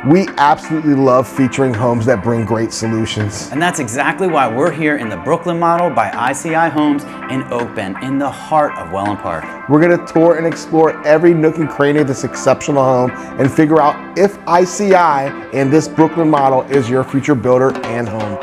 We absolutely love featuring homes that bring great solutions. And that's exactly why we're here in the Brooklyn model by ICI Homes in Oak Bend, in the heart of Wellen Park. We're going to tour and explore every nook and cranny of this exceptional home and figure out if ICI and this Brooklyn model is your future builder and home.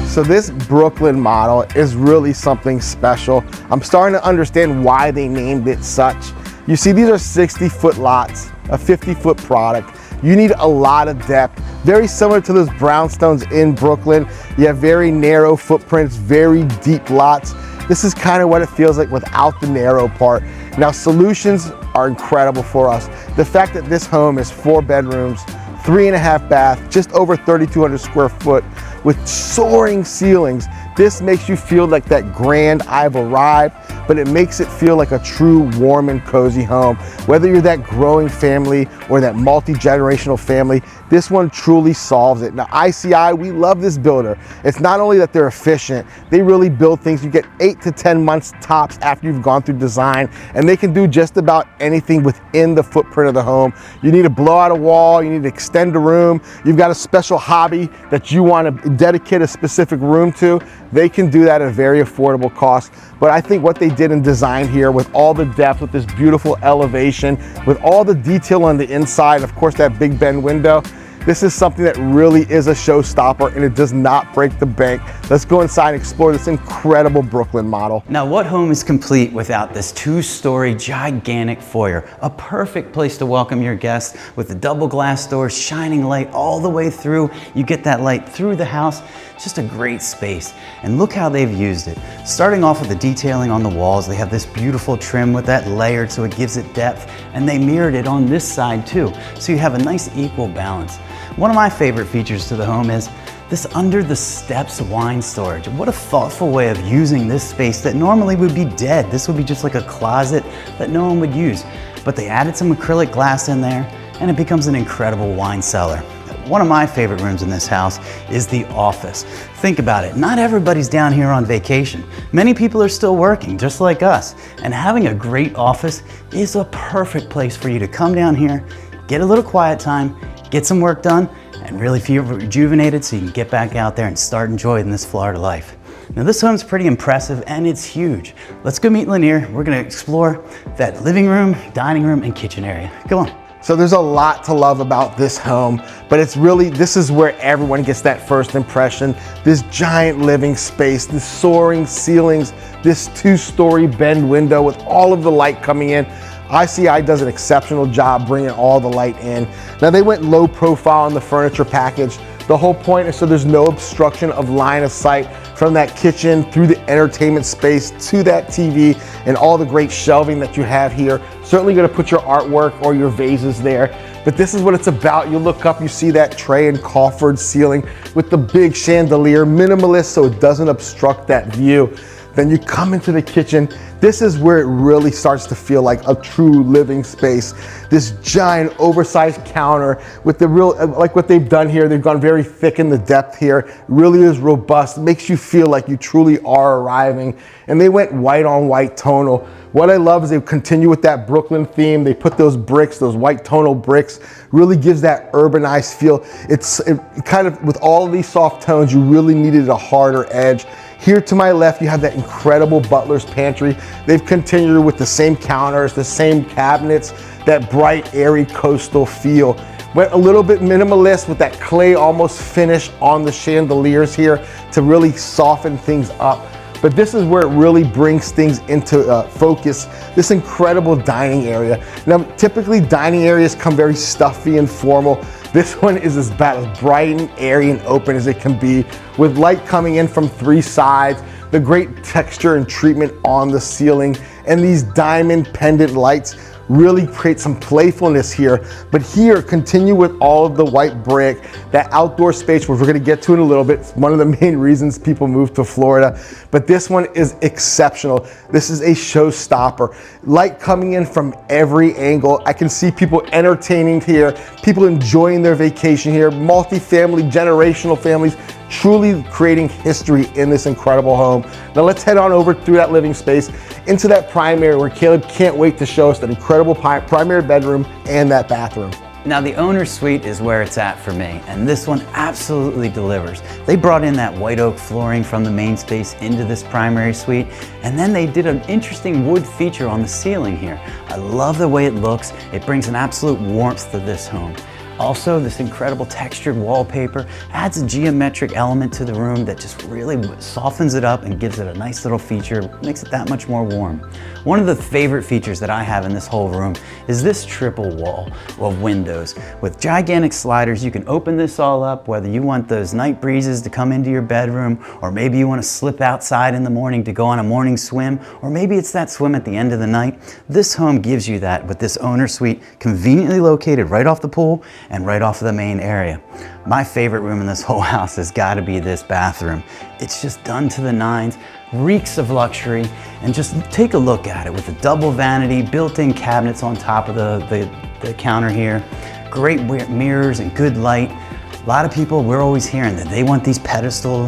So this Brooklyn model is really something special. I'm starting to understand why they named it such. You see, these are 60-foot lots, a 50-foot product. You need a lot of depth. Very similar to those brownstones in Brooklyn. You have very narrow footprints, very deep lots. This is kind of what it feels like without the narrow part. Now, solutions are incredible for us. The fact that this home is 4 bedrooms, 3.5 bath, just over 3,200 square foot with soaring ceilings. This makes you feel like that grand I've arrived, but it makes it feel like a true warm and cozy home. Whether you're that growing family or that multi-generational family, this one truly solves it. Now, ICI, we love this builder. It's not only that they're efficient, they really build things. You get 8 to 10 months tops after you've gone through design, and they can do just about anything within the footprint of the home. You need to blow out a wall, you need to extend a room, you've got a special hobby that you want to dedicate a specific room to, they can do that at a very affordable cost. But I think what they did in design here with all the depth, with this beautiful elevation, with all the detail on the inside, of course that big bend window, this is something that really is a showstopper and it does not break the bank. Let's go inside and explore this incredible Brooklyn model. Now, what home is complete without this 2-story gigantic foyer? A perfect place to welcome your guests with the double glass doors, shining light all the way through. You get that light through the house. It's just a great space. And look how they've used it. Starting off with the detailing on the walls, they have this beautiful trim with that layered so it gives it depth, and they mirrored it on this side too. So you have a nice equal balance. One of my favorite features to the home is this under the steps wine storage. What a thoughtful way of using this space that normally would be dead. This would be just like a closet that no one would use. But they added some acrylic glass in there and it becomes an incredible wine cellar. One of my favorite rooms in this house is the office. Think about it, not everybody's down here on vacation. Many people are still working, just like us. And having a great office is a perfect place for you to come down here, get a little quiet time, get some work done, and really feel rejuvenated so you can get back out there and start enjoying this Florida life. Now this home's pretty impressive and it's huge. Let's go meet Lanir. We're gonna explore that living room, dining room, and kitchen area. Come on. So there's a lot to love about this home, but it's really, this is where everyone gets that first impression. This giant living space, this soaring ceilings, this 2-story bend window with all of the light coming in. ICI does an exceptional job bringing all the light in. Now they went low profile in the furniture package. The whole point is so there's no obstruction of line of sight from that kitchen through the entertainment space to that TV and all the great shelving that you have here. Certainly gonna put your artwork or your vases there, but this is what it's about. You look up, you see that tray and coffered ceiling with the big chandelier, minimalist so it doesn't obstruct that view. Then you come into the kitchen. This is where it really starts to feel like a true living space. This giant oversized counter with the real, like what they've done here, they've gone very thick in the depth here. It really is robust, it makes you feel like you truly are arriving. And they went white on white tonal. What I love is they continue with that Brooklyn theme. They put those bricks, those white tonal bricks, really gives that urbanized feel. It kind of, with all of these soft tones, you really needed a harder edge. Here to my left, you have that incredible butler's pantry. They've continued with the same counters, the same cabinets, that bright, airy coastal feel. Went a little bit minimalist with that clay almost finish on the chandeliers here to really soften things up. But this is where it really brings things into focus, this incredible dining area. Now, typically dining areas come very stuffy and formal. This one is as bright and airy and open as it can be, with light coming in from 3 sides, the great texture and treatment on the ceiling, and these diamond pendant lights really create some playfulness here. But here, continue with all of the white brick, that outdoor space, which we're gonna get to in a little bit. It's one of the main reasons people move to Florida. But this one is exceptional. This is a showstopper. Light coming in from every angle. I can see people entertaining here, people enjoying their vacation here, multi-family, generational families, truly creating history in this incredible home. Now let's head on over through that living space into that primary where Caleb can't wait to show us that incredible primary bedroom and that bathroom. Now the owner's suite is where it's at for me, and this one absolutely delivers. They brought in that white oak flooring from the main space into this primary suite, and then they did an interesting wood feature on the ceiling here. I love the way it looks. It brings an absolute warmth to this home. Also, this incredible textured wallpaper adds a geometric element to the room that just really softens it up and gives it a nice little feature, makes it that much more warm. One of the favorite features that I have in this whole room is this triple wall of windows. With gigantic sliders, you can open this all up, whether you want those night breezes to come into your bedroom, or maybe you want to slip outside in the morning to go on a morning swim, or maybe it's that swim at the end of the night. This home gives you that with this owner suite conveniently located right off the pool and right off of the main area. My favorite room in this whole house has got to be this bathroom. It's just done to the nines, reeks of luxury, and just take a look at it with a double vanity, built-in cabinets on top of the counter here, great mirrors and good light. A lot of people, we're always hearing that they want these pedestal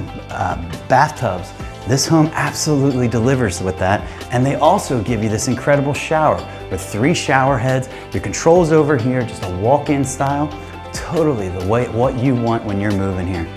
bathtubs. This home absolutely delivers with that, and they also give you this incredible shower with 3 shower heads. Your controls over here, just a walk-in style, totally the way what you want when you're moving here.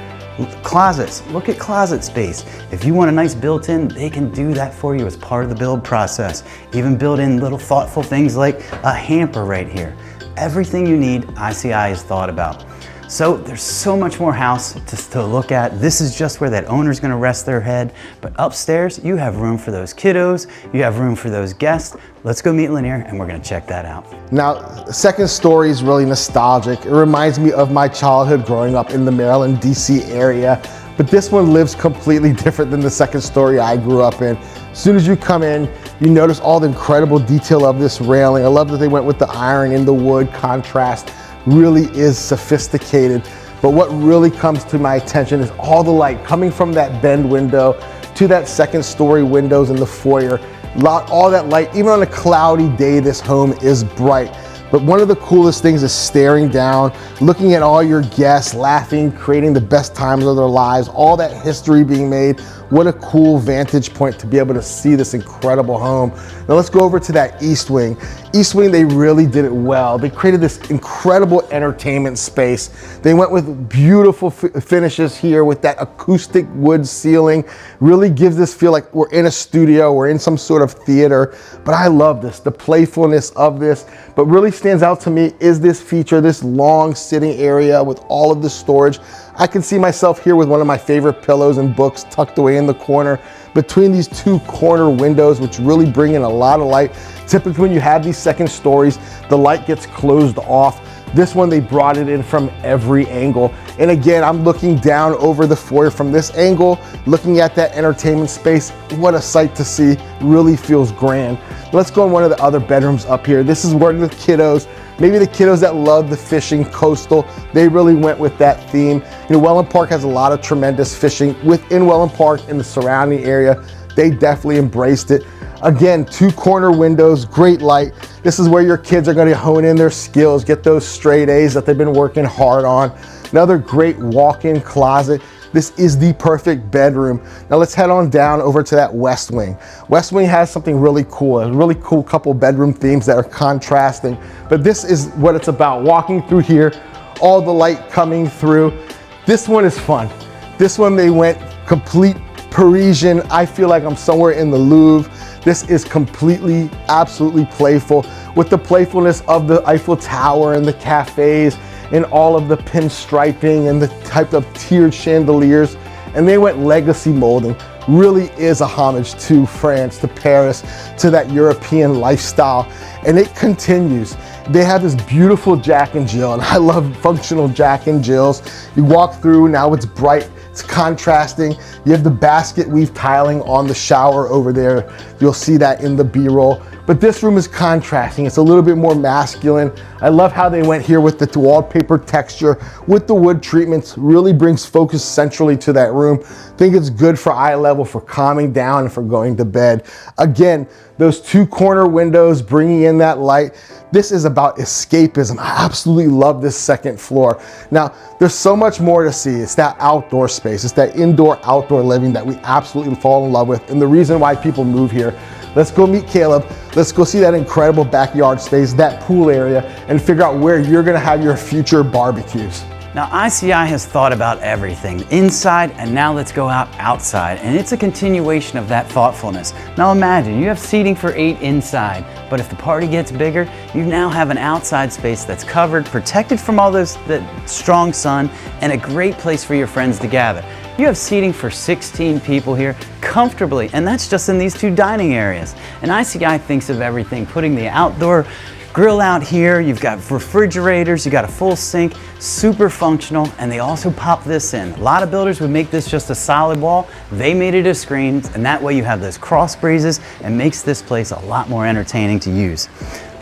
Closets, look at closet space. If you want a nice built-in, they can do that for you as part of the build process. Even build in little thoughtful things like a hamper right here. Everything you need, ICI has thought about. So there's so much more house to look at. This is just where that owner's gonna rest their head. But upstairs, you have room for those kiddos, you have room for those guests. Let's go meet Lanir and we're gonna check that out. Now, second story is really nostalgic. It reminds me of my childhood growing up in the Maryland, DC area. But this one lives completely different than the second story I grew up in. As soon as you come in, you notice all the incredible detail of this railing. I love that they went with the iron and the wood contrast. Really is sophisticated, but what really comes to my attention is all the light coming from that bend window to that second story windows in the foyer. All that light, even on a cloudy day, this home is bright. But one of the coolest things is staring down, looking at all your guests, laughing, creating the best times of their lives, all that history being made. What a cool vantage point to be able to see this incredible home. Now let's go over to that east wing. East wing, they really did it well. They created this incredible entertainment space. They went with beautiful finishes here with that acoustic wood ceiling. Really gives this feel like we're in a studio, we're in some sort of theater. But I love this, the playfulness of this. But really stands out to me is this feature, this long sitting area with all of the storage. I can see myself here with one of my favorite pillows and books tucked away in the corner between these 2 corner windows, which really bring in a lot of light. Typically when you have these second stories, the light gets closed off. This one, they brought it in from every angle. And again, I'm looking down over the foyer from this angle, looking at that entertainment space. What a sight to see, really feels grand. Let's go in one of the other bedrooms up here. This is where the kiddos, maybe the kiddos that love the fishing coastal, they really went with that theme. You know, Wellen Park has a lot of tremendous fishing within Wellen Park and the surrounding area. They definitely embraced it. Again, 2 corner windows, great light. This is where your kids are gonna hone in their skills, get those straight A's that they've been working hard on. Another great walk-in closet. This is the perfect bedroom. Now let's head on down over to that west wing. West wing has something really cool, a really cool couple bedroom themes that are contrasting, but this is what it's about. Walking through here, all the light coming through. This one is fun. This one, they went complete Parisian. I feel like I'm somewhere in the Louvre. This is completely, absolutely playful with the playfulness of the Eiffel Tower and the cafes and all of the pinstriping and the type of tiered chandeliers. And they went legacy molding. Really is a homage to France, to Paris, to that European lifestyle. And it continues. They have this beautiful Jack and Jill, and I love functional Jack and Jills. You walk through, now it's bright, it's contrasting. You have the basket weave tiling on the shower over there. You'll see that in the B-roll. But this room is contrasting. It's a little bit more masculine. I love how they went here with the wallpaper texture with the wood treatments. Really brings focus centrally to that room. Think it's good for eye level, for calming down and for going to bed. Again, those 2 corner windows bringing in that light. This is about escapism. I absolutely love this second floor. Now, there's so much more to see. It's that outdoor space. It's that indoor-outdoor living that we absolutely fall in love with, and the reason why people move here. Let's go meet Caleb. Let's go see that incredible backyard space, that pool area, and figure out where you're gonna have your future barbecues. Now, ICI has thought about everything, inside, and now let's go outside. And it's a continuation of that thoughtfulness. Now imagine, you have seating for 8 inside, but if the party gets bigger, you now have an outside space that's covered, protected from all that strong sun, and a great place for your friends to gather. You have seating for 16 people here comfortably, and that's just in these 2 dining areas. And ICI thinks of everything, putting the outdoor grill out here, you've got refrigerators, you got a full sink, super functional, and they also pop this in. A lot of builders would make this just a solid wall. They made it a screen, and that way you have those cross breezes and makes this place a lot more entertaining to use.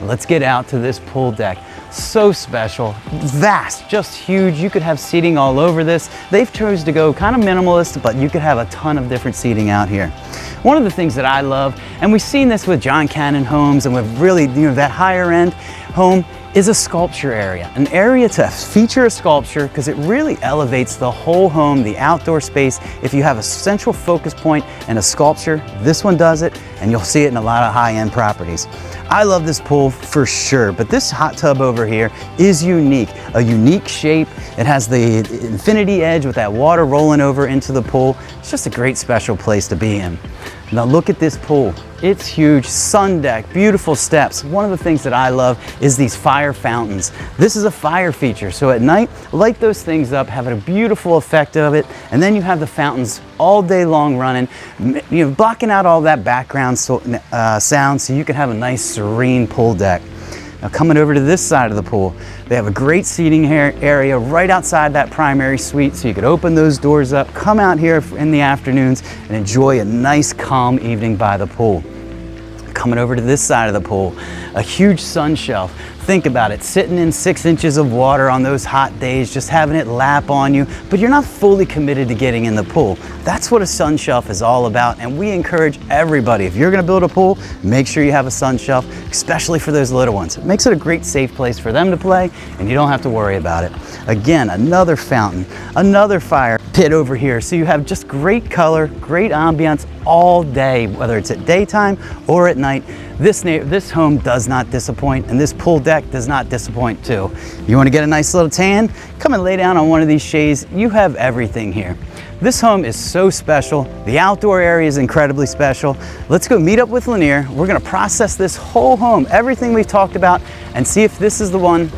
Let's get out to this pool deck. So special, vast, just huge. You could have seating all over this. They've chosen to go kind of minimalist, but you could have a ton of different seating out here. One of the things that I love, and we've seen this with John Cannon Homes, and with really, that higher end home, is a sculpture area. An area to feature a sculpture because it really elevates the whole home, the outdoor space. If you have a central focus point and a sculpture, this one does it, and you'll see it in a lot of high-end properties. I love this pool for sure, but this hot tub over here is unique, a unique shape. It has the infinity edge with that water rolling over into the pool. It's just a great special place to be in. Now look at this pool. It's huge, sun deck, beautiful steps. One of the things that I love is these fire fountains. This is a fire feature, so at night, light those things up, have a beautiful effect of it, and then you have the fountains all day long running, blocking out all that background sound so you can have a nice serene pool deck. Now coming over to this side of the pool, they have a great seating area right outside that primary suite, so you could open those doors up, come out here in the afternoons and enjoy a nice calm evening by the pool. Coming over to this side of the pool, a huge sun shelf. Think about it, sitting in 6 inches of water on those hot days, just having it lap on you, but you're not fully committed to getting in the pool. That's what a sun shelf is all about, and we encourage everybody, if you're gonna build a pool, make sure you have a sun shelf, especially for those little ones. It makes it a great safe place for them to play, and you don't have to worry about it. Again, another fountain, another fire pit over here, so you have just great color, great ambiance all day, whether it's at daytime or at night. This home does not disappoint, and this pool deck does not disappoint too. You want to get a nice little tan? Come and lay down on one of these shades. You have everything here. This home is so special. The outdoor area is incredibly special. Let's go meet up with Lanir. We're going to process this whole home, everything we've talked about, and see if this is the one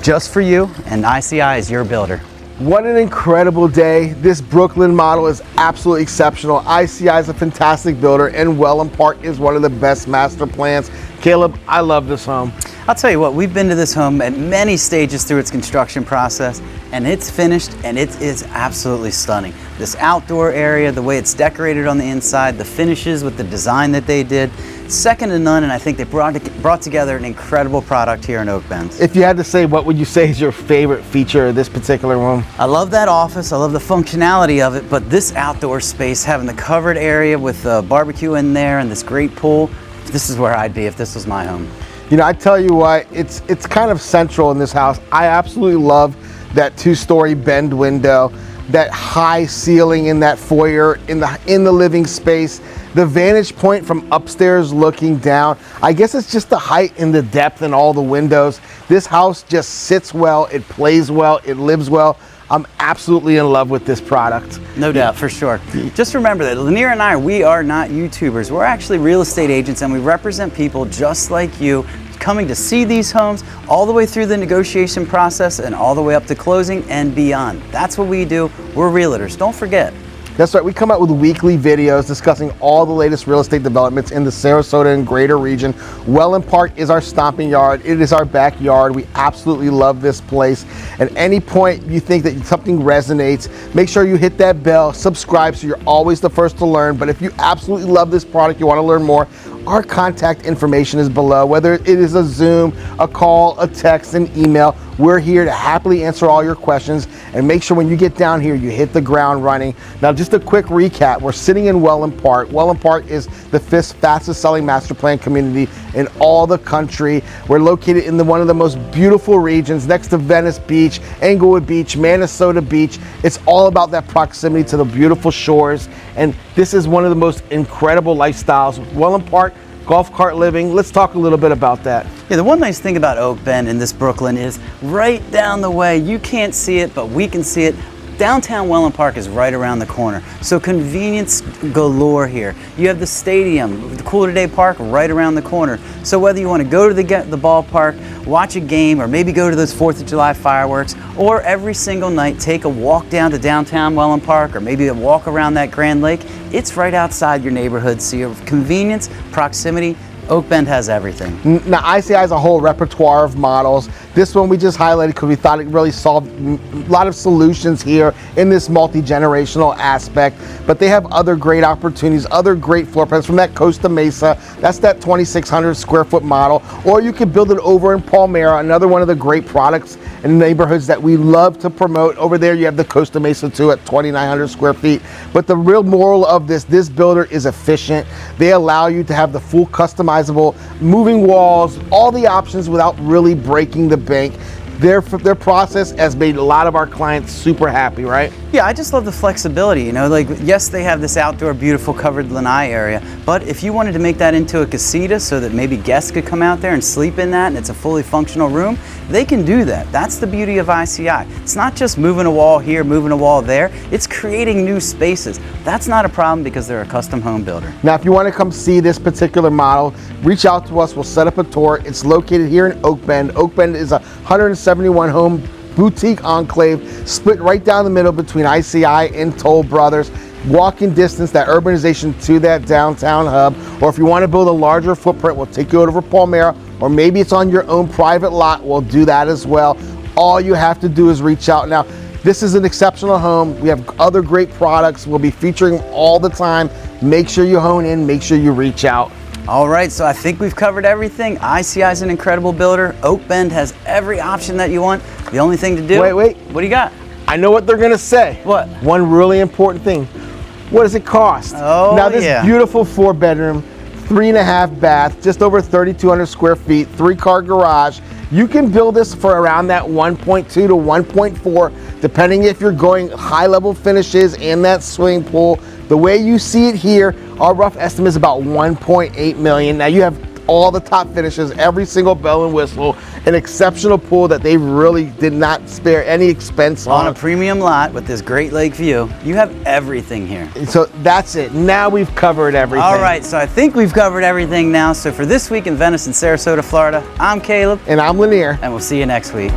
just for you, and ICI is your builder. What an incredible day. This Brooklyn model is absolutely exceptional. ICI is a fantastic builder, and Wellen Park is one of the best master plans. Caleb, I love this home. I'll tell you what, we've been to this home at many stages through its construction process, and it's finished, and it is absolutely stunning. This outdoor area, the way it's decorated on the inside, the finishes with the design that they did, second to none, and I think they brought together an incredible product here in Oak Bend. If you had to say, what would you say is your favorite feature of this particular room? I love that office, I love the functionality of it, but this outdoor space, having the covered area with the barbecue in there and this great pool, this is where I'd be if this was my home. You know, I tell you what, it's kind of central in this house. I absolutely love that 2-story bend window, that high ceiling in that foyer, in the living space, the vantage point from upstairs looking down. I guess it's just the height and the depth in all the windows. This house just sits well, it plays well, it lives well. I'm absolutely in love with this product. No doubt, for sure. Just remember that Lanir and I, we are not YouTubers. We're actually real estate agents, and we represent people just like you coming to see these homes all the way through the negotiation process and all the way up to closing and beyond. That's what we do. We're realtors. Don't forget. That's right, we come out with weekly videos discussing all the latest real estate developments in the Sarasota and greater region. Wellen Park is our stomping yard. It is our backyard. We absolutely love this place. At any point you think that something resonates, make sure you hit that bell, subscribe so you're always the first to learn. But if you absolutely love this product, you want to learn more, our contact information is below. Whether it is a Zoom, a call, a text, an email, we're here to happily answer all your questions, and make sure when you get down here you hit the ground running. Now just a quick recap, we're sitting in Wellen Park. Wellen Park is the 5th fastest selling master plan community in all the country. We're located in one of the most beautiful regions next to Venice Beach, Englewood Beach, Minnesota Beach. It's all about that proximity to the beautiful shores, and this is one of the most incredible lifestyles. Wellen Park, golf cart living. Let's talk a little bit about that. Yeah, the one nice thing about Oak Bend in this Brooklyn is right down the way. You can't see it, but we can see it. Downtown Wellen Park is right around the corner. So convenience galore here. You have the stadium, the Cool Today Park right around the corner. So whether you want to go to the ballpark, watch a game, or maybe go to those 4th of July fireworks, or every single night take a walk down to downtown Wellen Park, or maybe a walk around that Grand Lake, it's right outside your neighborhood. So you have convenience, proximity. Oak Bend has everything. Now ICI has a whole repertoire of models. This one we just highlighted because we thought it really solved a lot of solutions here in this multi-generational aspect. But they have other great opportunities, other great floor plans from that Costa Mesa. That's that 2,600 square foot model. Or you could build it over in Palmyra, another one of the great products and neighborhoods that we love to promote. Over there you have the Costa Mesa too at 2,900 square feet. But the real moral of this builder is efficient. They allow you to have the full customizable moving walls, all the options without really breaking the bank. Their process has made a lot of our clients super happy, right? Yeah, I just love the flexibility, you know, like yes, they have this outdoor beautiful covered lanai area, but if you wanted to make that into a casita so that maybe guests could come out there and sleep in that and it's a fully functional room, they can do that. That's the beauty of ICI. It's not just moving a wall here, moving a wall there, it's creating new spaces. That's not a problem because they're a custom home builder. Now if you want to come see this particular model, reach out to us, we'll set up a tour. It's located here in Oak Bend. Oak Bend is a 171 home boutique enclave split right down the middle between ICI and Toll Brothers. Walking distance, that urbanization to that downtown hub. Or if you want to build a larger footprint, we'll take you over to Palmyra, or maybe it's on your own private lot, we'll do that as well. All you have to do is reach out. Now this is an exceptional home. We have other great products we'll be featuring all the time. Make sure you hone in, make sure you reach out. All right, so I think we've covered everything. ICI is an incredible builder. Oak Bend has every option that you want. The only thing to do... Wait. What do you got? I know what they're gonna say. What? One really important thing. What does it cost? Oh, now this yeah. beautiful 4-bedroom, 3.5 bath, just over 3,200 square feet, 3-car garage. You can build this for around that 1.2 to 1.4, depending if you're going high-level finishes and that swimming pool. The way you see it here, our rough estimate is about 1.8 million. Now you have all the top finishes, every single bell and whistle, an exceptional pool that they really did not spare any expense on. On a premium lot with this great lake view, you have everything here. So that's it. Now we've covered everything. All right, so I think we've covered everything now. So for this week in Venice and Sarasota, Florida, I'm Caleb. And I'm Lanir. And we'll see you next week.